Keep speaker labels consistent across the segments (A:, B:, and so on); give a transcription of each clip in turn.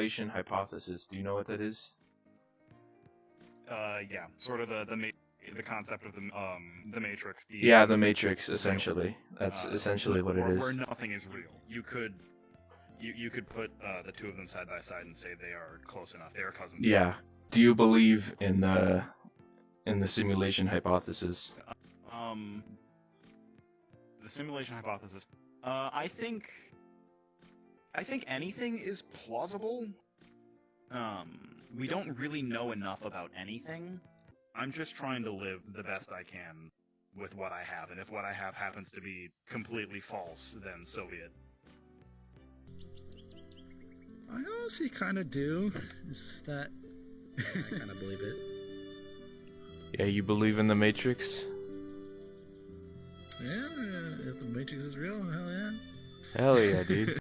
A: simulation hypothesis. Do you know what that is?
B: Yeah, sort of the concept of the Matrix.
A: Yeah, the Matrix, essentially. That's essentially what it is.
B: Where nothing is real. You could put the two of them side by side and say they are close enough. They are cousins.
A: Yeah. Do you believe in the simulation hypothesis?
B: The simulation hypothesis. I think anything is plausible. We don't really know enough about anything. I'm just trying to live the best I can with what I have, and if what I have happens to be completely false, then so be it.
C: I honestly kind of do. It's just that I kind of believe it.
A: Yeah, you believe in the Matrix?
C: Yeah, if the Matrix is real, hell yeah.
A: Hell yeah, dude.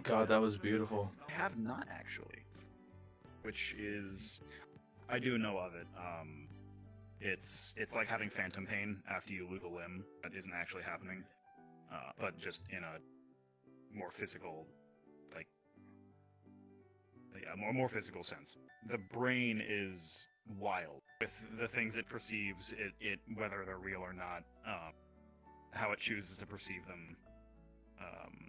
A: God, that was beautiful.
B: I have not actually, which is, I do know of it. It's like having phantom pain after you lose a limb that isn't actually happening, but just in a more physical, more physical sense. The brain is wild with the things it perceives, it whether they're real or not, how it chooses to perceive them.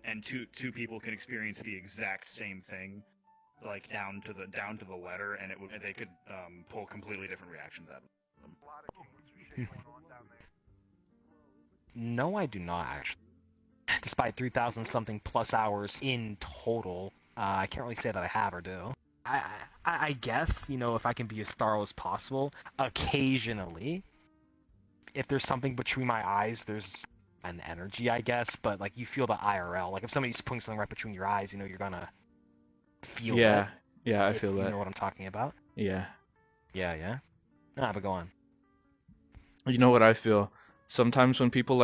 B: And two people can experience the exact same thing, like down to the letter, and they could pull completely different reactions out of them.
D: No, I do not actually. Despite 3,000 something plus hours in total, I can't really say that I have or do. I guess, if I can be as thorough as possible, occasionally, if there's something between my eyes, there's an energy, I guess, but you feel the IRL. If somebody's putting something right between your eyes, you're gonna feel it.
A: Yeah, I feel that.
D: You know what I'm talking about?
A: Yeah.
D: Yeah. Nah, but go on.
A: You know what I feel? Sometimes when people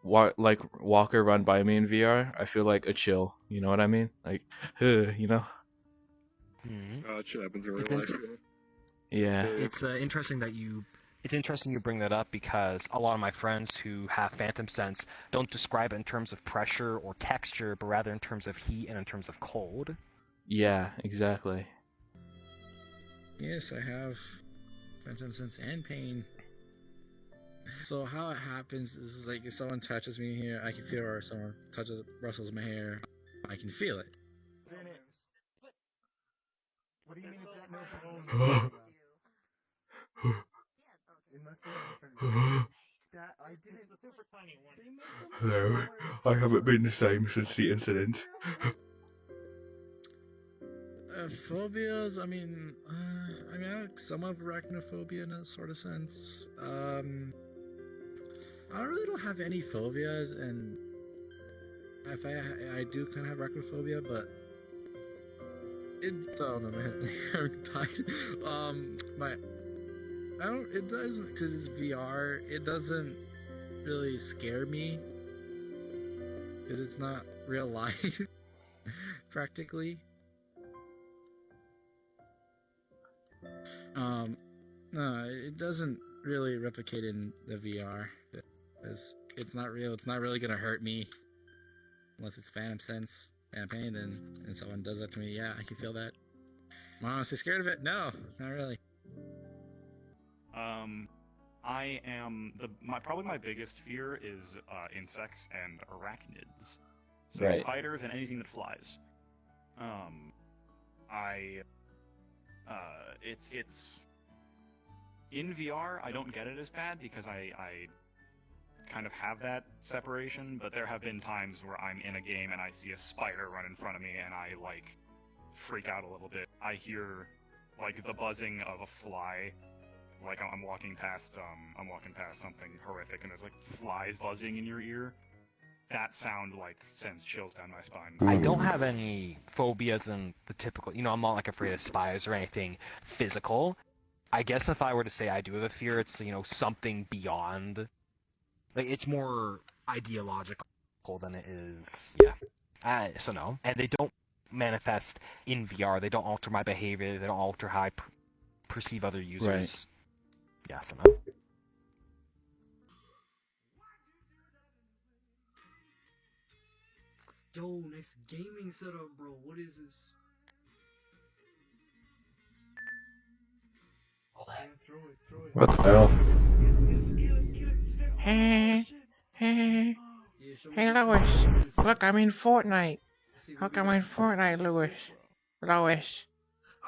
A: walk or run by me in VR, I feel like a chill. You know what I mean?
D: Mm-hmm.
E: Oh, it shit happens in real life.
A: Yeah.
D: It's interesting that you bring that up, because a lot of my friends who have phantom sense don't describe it in terms of pressure or texture, but rather in terms of heat and in terms of cold.
A: Yeah, exactly.
C: Yes, I have phantom sense and pain. So how it happens is if someone touches me here, I can feel it, or someone rustles my hair, I can feel it.
F: What do you mean it's at no
A: Hello, I haven't been the same since the incident.
C: Phobias, I have somewhat of arachnophobia in a sort of sense. I really don't have any phobias, and if I do kind of have arachnophobia, but oh no, man, I'm tired. It doesn't, because it's VR, it doesn't really scare me, because it's not real life, practically. No, it doesn't really replicate in the VR, because it's not real. It's not really gonna hurt me, unless it's phantom sense, phantom pain, and someone does that to me. Yeah, I can feel that. Am I honestly scared of it? No, not really.
B: I am probably my biggest fear is insects and arachnids. So
A: Right.
B: spiders and anything that flies. It's in VR, I don't get it as bad because I kind of have that separation, but there have been times where I'm in a game and I see a spider run in front of me and I freak out a little bit. I hear the buzzing of a fly like I'm walking past something horrific, and there's like flies buzzing in your ear. That sound like sends chills down my spine.
D: I don't have any phobias in the typical, I'm not like afraid of spiders or anything physical. I guess if I were to say I do have a fear, it's, something beyond. Like, it's more ideological than it is, yeah. So no. And they don't manifest in VR. They don't alter my behavior. They don't alter how I perceive other users.
A: Right.
D: Yeah, so no.
F: Yo, nice gaming setup, bro. What is this? Throw it.
E: What the hell?
G: Hey, hey,
F: Yeah, show me
G: hey,
F: the
G: Lois.
F: controls.
G: Look, I'm in Fortnite.
F: See what
G: Look,
F: we
G: I'm
F: got.
G: in Fortnite, Lois. Lois.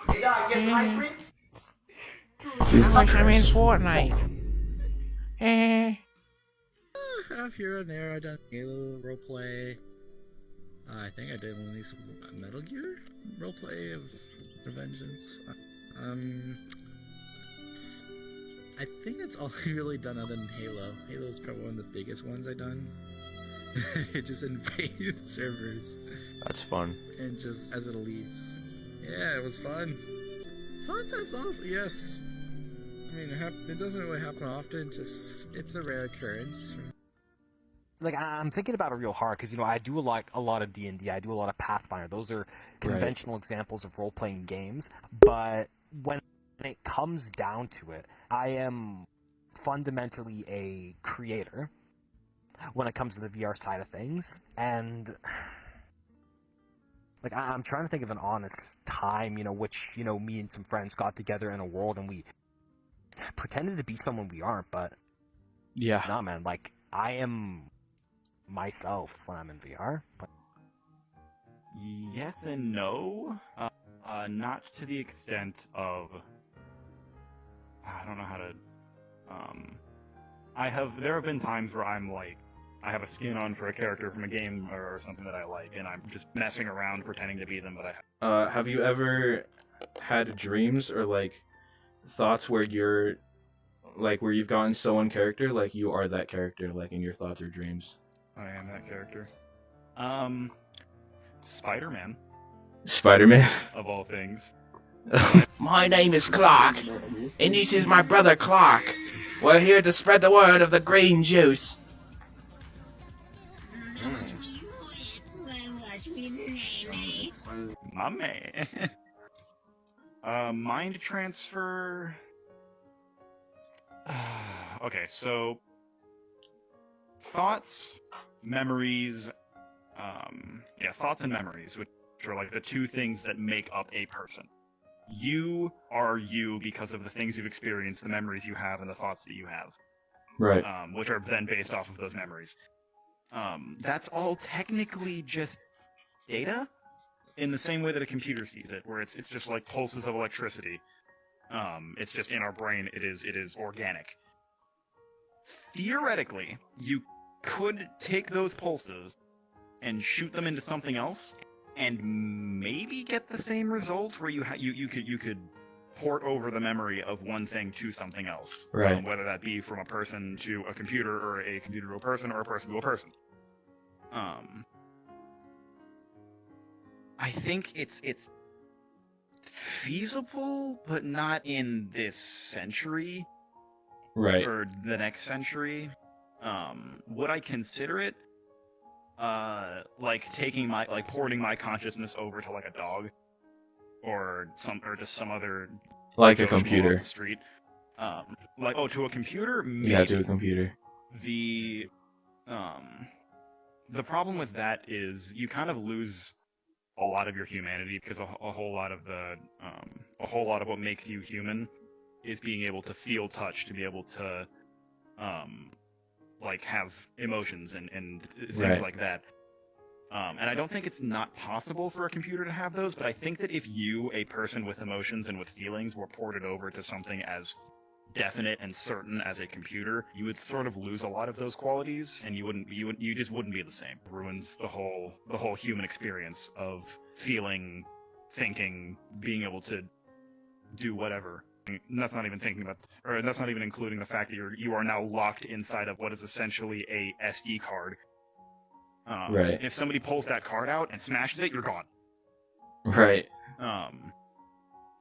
H: Hey, dog, get some ice cream?
E: Jesus
G: Lois, I'm in
E: Christ.
G: Fortnite. Hey.
C: Half here and there, I done Halo roleplay. I think I did at least Metal Gear roleplay of Revengeance. I think that's all I've really done other than Halo. Halo's probably one of the biggest ones I've done. It just invaded servers
A: That's fun.
C: and just as it leads. Yeah, it was fun. Sometimes, honestly, yes. I mean, it doesn't really happen often. Just it's a rare occurrence.
D: Like, I'm thinking about it real hard because I do a lot of D&D. I do a lot of Pathfinder. Those are conventional examples of role-playing games. But when it comes down to it, I am fundamentally a creator when it comes to the VR side of things. And like, I'm trying to think of an honest time, which me and some friends got together in a world and we pretended to be someone we aren't. But
A: Yeah.
D: nah, man, like, I am myself when I'm in VR.
B: Yes and no. Not to the extent of. I don't know how to. There have been times where I'm like, I have a skin on for a character from a game or something that I like, and I'm just messing around pretending to be them, but I.
A: Have you ever had dreams or like thoughts where you're like where you've gotten so in character, like you are that character, like in your thoughts or dreams?
B: I am that character. Spider-Man,
A: Spider-Man.
B: of all things.
G: My name is Clark, and this is my brother Clark. We're here to spread the word of the green juice.
B: My man. Mind transfer. Okay, so thoughts, memories, thoughts and memories, which are like the two things that make up a person. You are you because of the things you've experienced, the memories you have, and the thoughts that you have.
A: Right.
B: Which are then based off of those memories. That's all technically just data, in the same way that a computer sees it, where it's just like pulses of electricity. It's just in our brain. It is organic. Theoretically, you could take those pulses and shoot them into something else, and maybe get the same results, where you could port over the memory of one thing to something else,
A: Right.
B: whether that be from a person to a computer, or a computer to a person, or a person to a person. I think it's feasible, but not in this century
A: Right.
B: or the next century. Would I consider it like porting my consciousness over to like a dog, or just some other
A: Like a
B: Joe Schmo off
A: computer.
B: the street? To a computer? Maybe.
A: Yeah, to a computer.
B: The problem with that is you kind of lose a lot of your humanity, because a whole lot of what makes you human is being able to feel touch, to be able to have emotions and things
A: Right.
B: like that. And I don't think it's not possible for a computer to have those, but I think that if you, a person with emotions and with feelings, were ported over to something as definite and certain as a computer, you would sort of lose a lot of those qualities, and you just wouldn't be the same. It ruins the whole human experience of feeling, thinking, being able to do whatever. that's not even thinking about, or that's not even including the fact that you are now locked inside of what is essentially a SD card.
A: Right.
B: If somebody pulls that card out and smashes it, you're gone.
A: Right.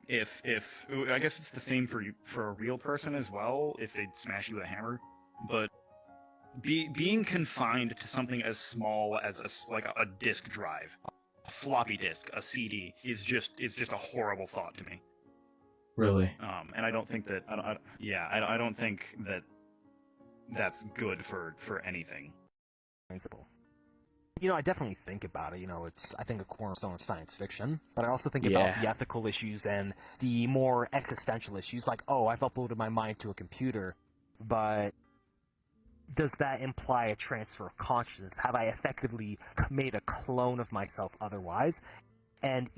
B: If I guess it's the same for a real person as well. If they smash you with a hammer, but being confined to something as small as a disk drive, a floppy disk, a CD is just a horrible thought to me.
A: Really.
B: And I don't think that I don't think that that's good for anything.
D: Principle. I definitely think about it. It's, I think, a cornerstone of science fiction. But I also think about the ethical issues and the more existential issues, like, oh, I've uploaded my mind to a computer, but does that imply a transfer of consciousness? Have I effectively made a clone of myself otherwise? And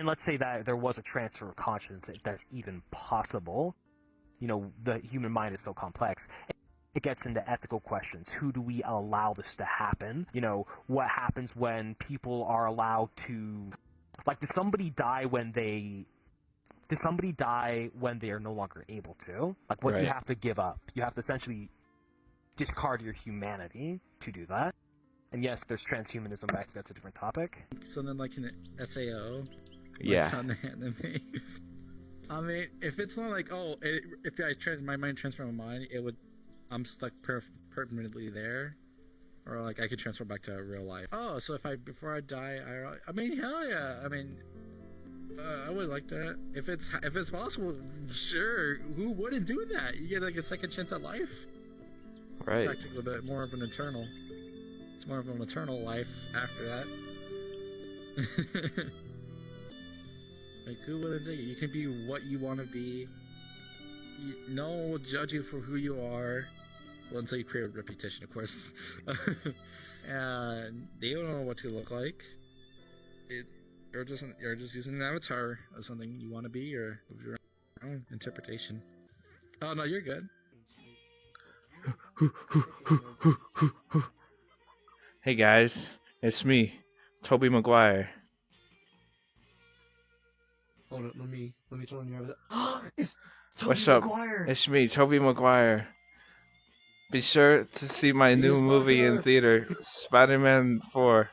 D: let's say that there was a transfer of consciousness that's even possible. The human mind is so complex. It gets into ethical questions. Who do we allow this to happen? What happens when people are allowed to, does somebody die when they are no longer able to? What do you have to give up? You have to essentially discard your humanity to do that. And yes, there's transhumanism, but I think that's a different topic.
C: Something like an SAO.
A: Yeah.
C: On the anime. I mean, if it's not like, if my mind transfer my mind, I'm stuck permanently there, or I could transfer back to real life. Oh, so before I die, I mean, hell yeah. I mean, I would like that. If it's possible, sure. Who wouldn't do that? You get a second chance at life.
A: Right.
C: Practically a bit more of an eternal. It's more of an eternal life after that. Who wouldn't take it? You can be what you want to be. No one will judge you for who you are. Well, until you create a reputation, of course. And they don't know what you look like. You're just using an avatar of something you want to be, or of your own interpretation. Oh no, you're good.
A: Hey guys, it's me, Tobey Maguire.
F: Hold up, let me turn on your avatar. It's Tobey
A: What's up?
F: Maguire.
A: It's me, Tobey Maguire. Be sure to see my new movie in theater, Spider-Man 4.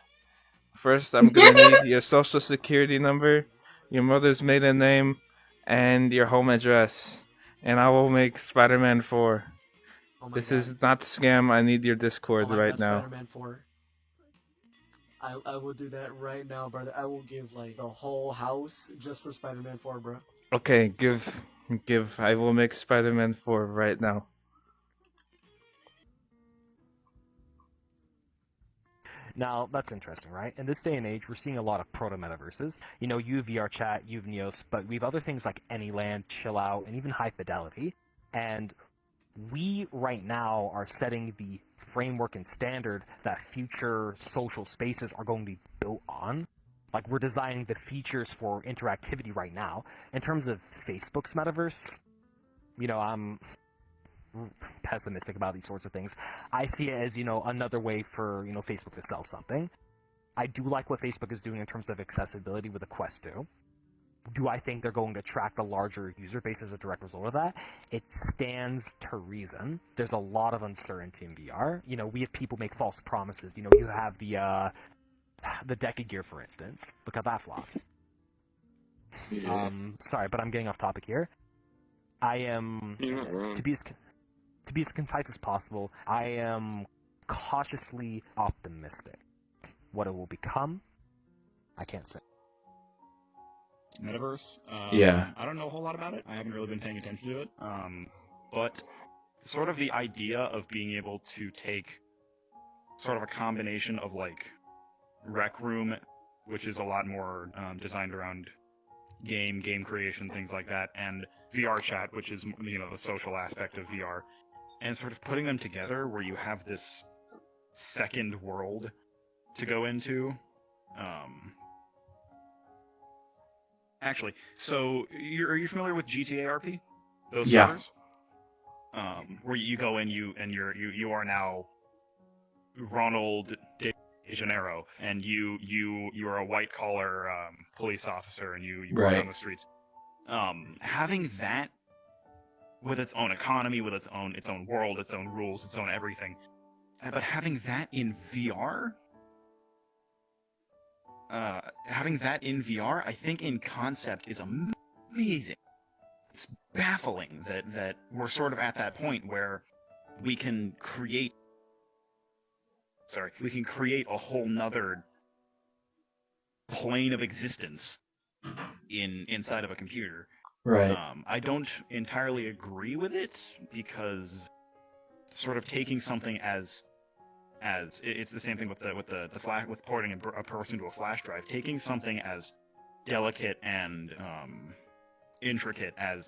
A: First, I'm gonna need your social security number, your mother's maiden name, and your home address. And I will make Spider-Man 4.
F: Oh my
A: This
F: God.
A: is not scam, I need your Discord
F: Oh my
A: right
F: God,
A: now.
F: Spider-Man 4. I will do that right now, brother. I will give the whole house just for Spider-Man 4, bro.
A: Okay, give. I will make Spider-Man 4 right now.
D: Now, that's interesting, right? In this day and age, we're seeing a lot of proto-metaverses. You have VRChat, you have Neos, but we have other things like Anyland, Chill Out, and even High Fidelity. And we, right now, are setting the framework and standard that future social spaces are going to be built on. We're designing the features for interactivity right now. In terms of Facebook's metaverse, I'm pessimistic about these sorts of things. I see it as, another way for, Facebook to sell something. I do like what Facebook is doing in terms of accessibility with the Quest 2. Do I think they're going to attract a larger user base as a direct result of that? It stands to reason. There's a lot of uncertainty in VR. We have people make false promises. You have the deck of gear, for instance. Look how that flopped.
E: Yeah.
D: Sorry, but I'm getting off topic here. I am,
E: You're not wrong.
D: to be as concise as possible, I am cautiously optimistic. What it will become, I can't say.
B: Metaverse.
A: Yeah.
B: I don't know a whole lot about it. I haven't really been paying attention to it. But sort of the idea of being able to take sort of a combination of Rec Room, which is a lot more designed around game creation, things like that, and VRChat, which is the social aspect of VR, and sort of putting them together where you have this second world to go into. Actually, so are you familiar with GTA RP? Those
A: Yeah.
B: servers? Where you go in, you are now Ronald De Janeiro, and you are a white collar police officer, and you run
A: Right.
B: on the streets. Having that with its own economy, with its own world, its own rules, its own everything, but having that in VR, I think in concept is amazing. It's baffling that we're sort of at that point where we can create a whole nother plane of existence inside of a computer.
A: Right.
B: I don't entirely agree with it, because sort of taking something as it's the same thing with with porting a person to a flash drive. Taking something as delicate and intricate as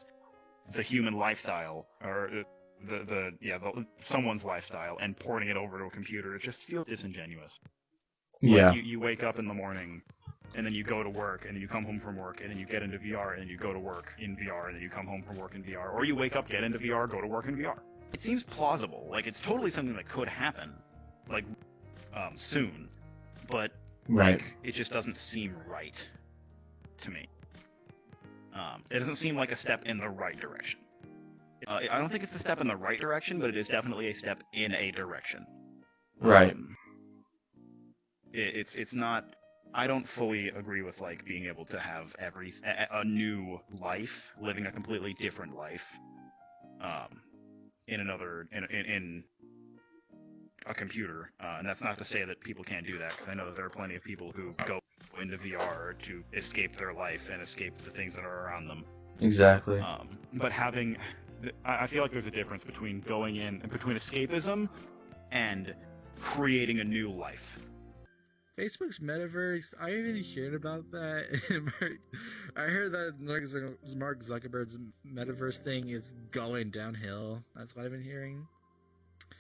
B: the human lifestyle, or someone's lifestyle, and porting it over to a computer, it just feels disingenuous.
A: Yeah.
B: Like you wake up in the morning, and then you go to work, and then you come home from work, and then you get into VR, and then you go to work in VR, and then you come home from work in VR, or you wake up, get into VR, go to work in VR. It seems plausible. Like, it's totally something that could happen, like, soon, but
A: Right.
B: like, it just doesn't seem right to me. It doesn't seem like a step in the right direction. I don't think it's a step in the right direction, but it is definitely a step in a direction.
A: Right.
B: It's not. I don't fully agree with like being able to have a new life, living a completely different life, in a computer. And that's not to say that people can't do that, because I know that there are plenty of people who go into VR to escape their life and escape the things that are around them.
A: Exactly.
B: But I feel like there's a difference between between escapism and creating a new life.
C: Facebook's Metaverse, I haven't heard about that. I heard that Mark Zuckerberg's Metaverse thing is going downhill. That's what I've been hearing.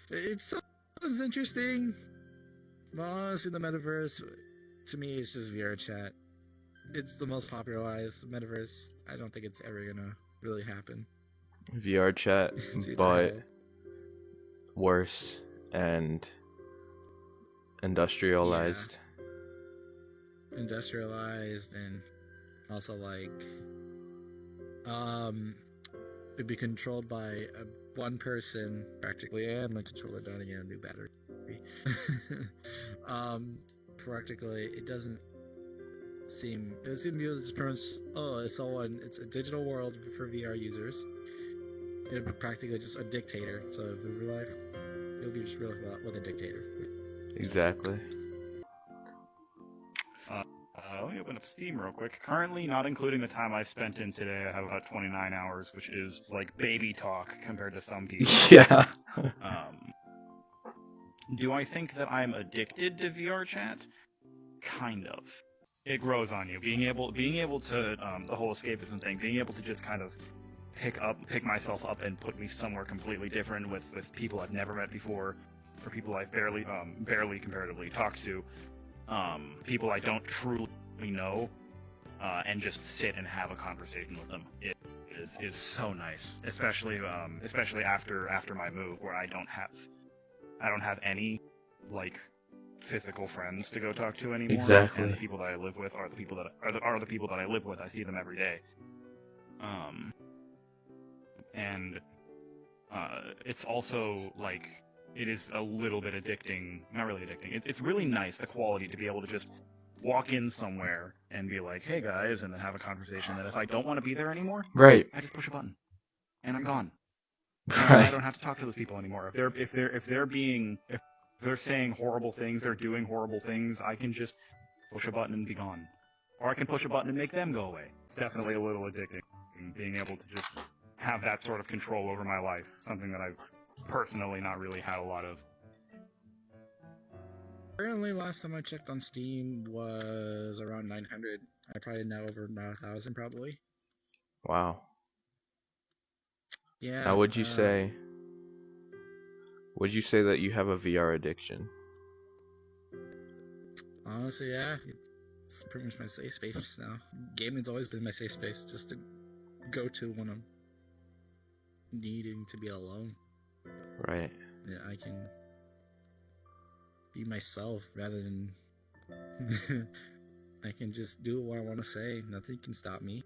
C: It sounds interesting. But honestly, the Metaverse, to me, it's just VRChat. It's the most popularized Metaverse. I don't think it's ever gonna really happen.
A: VRChat,
C: Too
A: but
C: bad.
A: worse and industrialized.
C: Industrialized, and also like it'd be controlled by one person practically, and my controller dying again, a new battery. Practically it doesn't seem to be able to pronounce, it's a digital world for VR users. It'd be practically just a dictator, so in real life it'll be just real with a dictator.
A: Exactly.
B: Let me open up Steam real quick. Currently, not including the time I spent in today, I have about 29 hours, which is like baby talk compared to some people.
A: Yeah.
B: Do I think that I'm addicted to VRChat? Kind of. It grows on you. Being able to the whole escapism thing, being able to just kind of pick myself up and put me somewhere completely different with people I've never met before, or people I've barely comparatively talked to, people I don't truly know, and just sit and have a conversation with them. It is so nice, especially after my move, where I don't have any like physical friends to go talk to anymore.
A: Exactly.
B: And the people that I live with are the people that I live with. I see them every day. And it's also like, it is a little bit addicting. Not really addicting. It's really nice, the quality to be able to just walk in somewhere and be like, "Hey guys," and then have a conversation. And if I don't want to be there anymore,
A: Right.
B: I just push a button, and I'm gone.
A: Right.
B: I don't have to talk to those people anymore. If they're saying horrible things, they're doing horrible things, I can just push a button and be gone. Or I can push a button and make them go away. It's definitely a little addicting, being able to just have that sort of control over my life. Something that I've personally not really had a lot of.
C: Apparently, last time I checked on Steam was around 900. I probably now over 1,000 probably.
A: Wow.
C: Yeah.
A: Now, would you say that you have a VR addiction?
C: Honestly, yeah. It's pretty much my safe space now. Gaming's always been my safe space, just to go to when I'm needing to be alone.
A: Right.
C: Yeah, I can be myself rather than I can just do what I want to say. Nothing can stop me.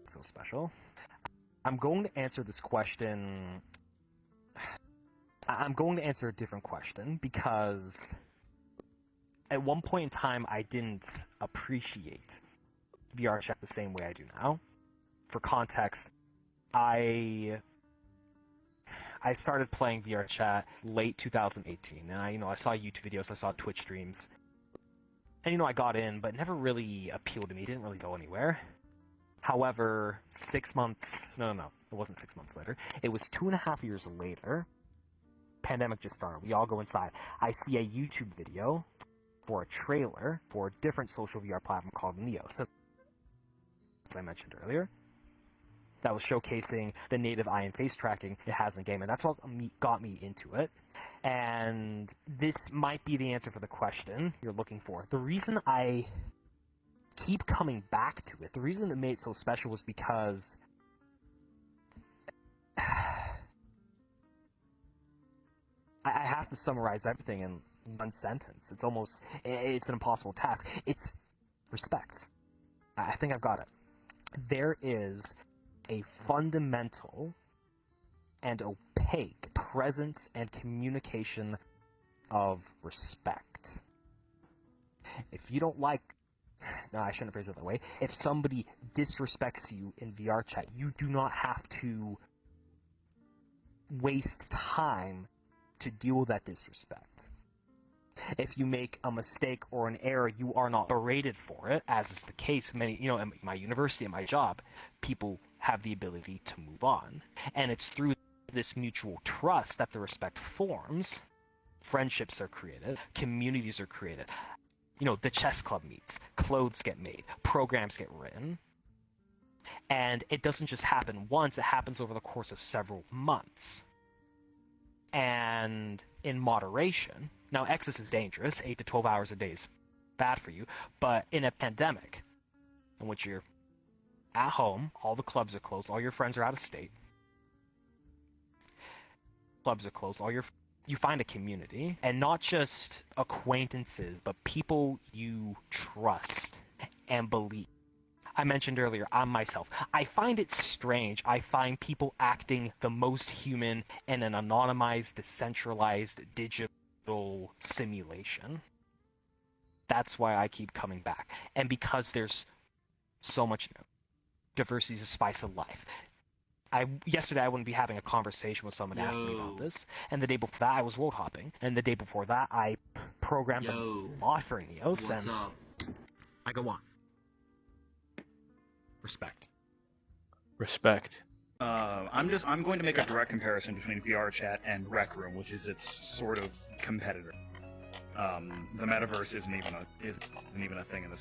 D: so special? I'm going to answer this question. I'm going to answer a different question because at one point in time I didn't appreciate VRChat the same way I do now. For context, I started playing VRChat late 2018, and I saw YouTube videos, I saw Twitch streams, and I got in, but it never really appealed to me. It didn't really go anywhere. However, it wasn't 6 months later. It was 2.5 years later. Pandemic just started. We all go inside. I see a YouTube video for a trailer for a different social VR platform called Neo. So, as I mentioned earlier, that was showcasing the native eye and face tracking it has in the game, and that's what got me into it. And this might be the answer for the question you're looking for. The reason I keep coming back to it, the reason it made it so special was because I have to summarize everything in one sentence. It's an impossible task. It's respect. I think I've got it. There is a fundamental and opaque presence and communication of respect. If you don't like... No, I shouldn't phrase it that way. If somebody disrespects you in VRChat, you do not have to waste time to deal with that disrespect. If you make a mistake or an error, you are not berated for it, as is the case. Many, in my university, in my job, people have the ability to move on. And it's through this mutual trust that the respect forms. Friendships are created. Communities are created. The chess club meets. Clothes get made. Programs get written. And it doesn't just happen once. It happens over the course of several months. And in moderation. Now, excess is dangerous. 8 to 12 hours a day is bad for you. But in a pandemic, in which you're at home, all the clubs are closed, all your friends are out of state, clubs are closed, you find a community, and not just acquaintances, but people you trust and believe. I mentioned earlier, I'm myself. I find it strange. I find people acting the most human in an anonymized, decentralized, digital simulation. That's why I keep coming back. And because there's so much diversity is a spice of life. Yesterday I wouldn't be having a conversation with someone asking me about this, and the day before that I was world hopping, and the day before that I programmed a bot for Neos, and I go on. Respect.
B: I'm going to make a direct comparison between VRChat and Rec Room, which is its sort of competitor. The Metaverse isn't even a thing in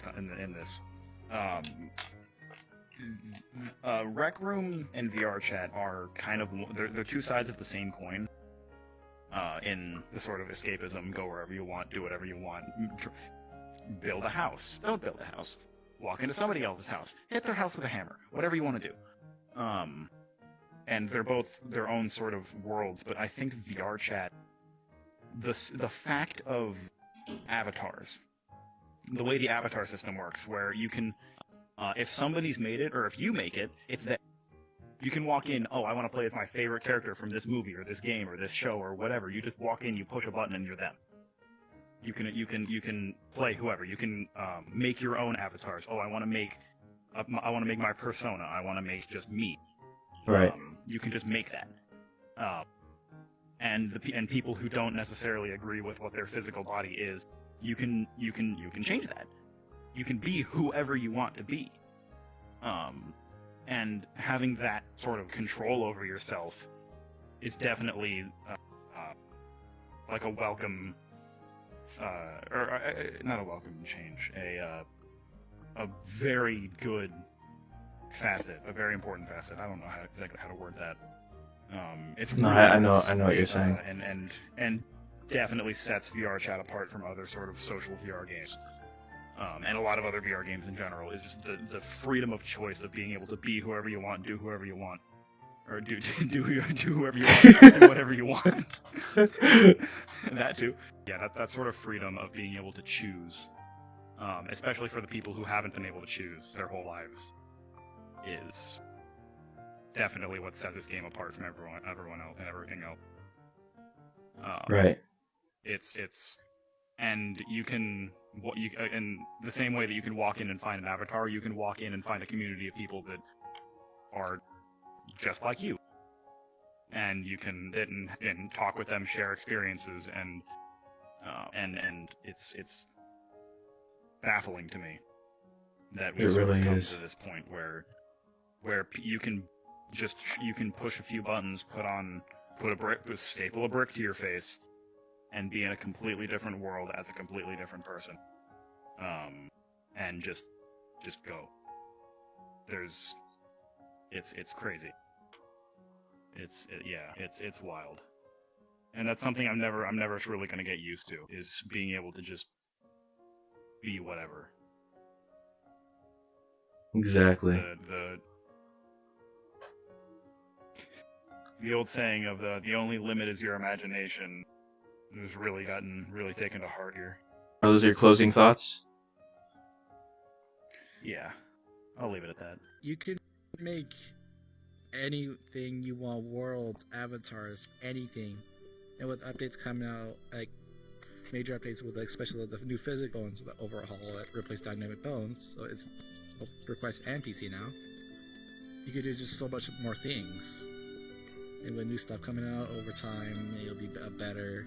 B: this. Rec Room and VRChat are kind of they're two sides of the same coin. In the sort of escapism, go wherever you want, do whatever you want, build a house, don't build a house, walk into somebody else's house, hit their house with a hammer, whatever you want to do. And they're both their own sort of worlds, but I think VRChat, the fact of avatars, the way the avatar system works, where you can, if somebody's made it, or if you make it, it's that you can walk in, oh, I want to play as my favorite character from this movie, or this game, or this show, or whatever. You just walk in, you push a button, and you're them. You can play whoever. You can make your own avatars. Oh, I want to make my persona. I want to make just me.
A: Right.
B: You can just make that. And people who don't necessarily agree with what their physical body is, you can change that. You can be whoever you want to be. And having that sort of control over yourself is definitely like a welcome, or not a welcome change, a very good facet, a very important facet. I don't know exactly how to word that. It's
A: no,
B: really
A: I know what you're saying.
B: And definitely sets VRChat apart from other sort of social VR games. And a lot of other VR games in general is just the freedom of choice of being able to be whoever you want, do whoever you want, or do whoever you want, do whatever you want. That too. Yeah, that sort of freedom of being able to choose, especially for the people who haven't been able to choose their whole lives. is definitely what set this game apart from everyone else, and everything else.
A: Right.
B: It's and you can in the same way that you can walk in and find an avatar, you can walk in and find a community of people that are just like you, and you can and talk with them, share experiences, and it's baffling to me that we've sort of come to this point where you can push a few buttons, staple a brick to your face, and be in a completely different world as a completely different person, and just go. It's crazy. It's wild, and that's something I'm never really gonna get used to, is being able to just be whatever.
A: Exactly.
B: The old saying of the only limit is your imagination has really taken to heart here.
A: Are those your closing thoughts?
B: Yeah, I'll leave it at that.
C: You can make anything you want, worlds, avatars, anything. And with updates coming out, like major updates with especially the new physical ones, the overhaul that replaced dynamic bones, so it's both request and PC now. You could do just so much more things. And with new stuff coming out over time, it'll be better.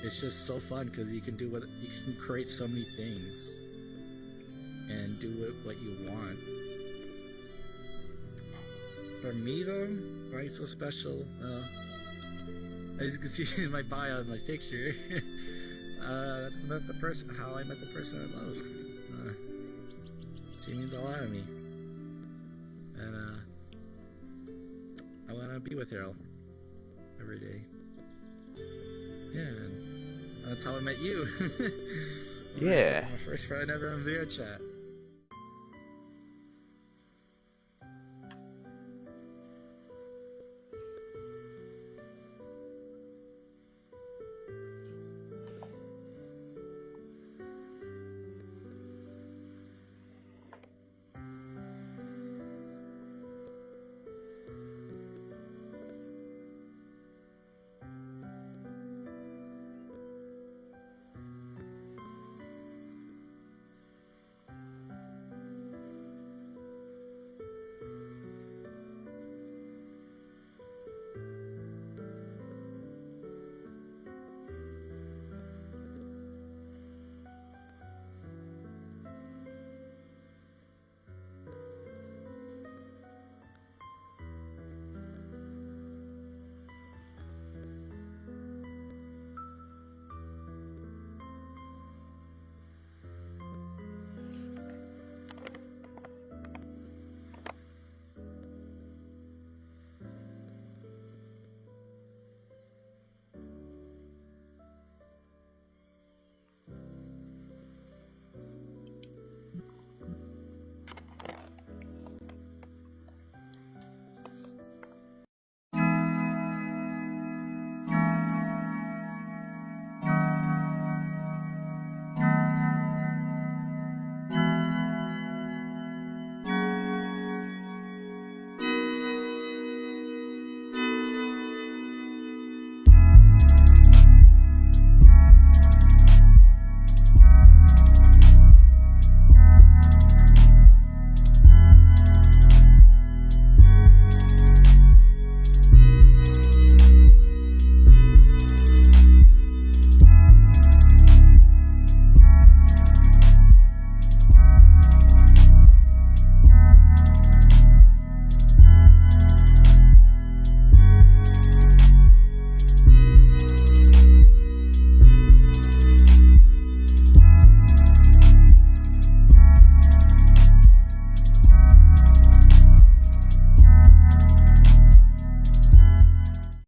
C: It's just so fun because you can create so many things and do what you want. For me though, why it's so special? As you can see in my bio, in my picture, that's how I met the person I love. She means a lot to me, and I want to be with her every day. Yeah, and that's how I met you.
A: Yeah.
C: My first friend ever on VRChat.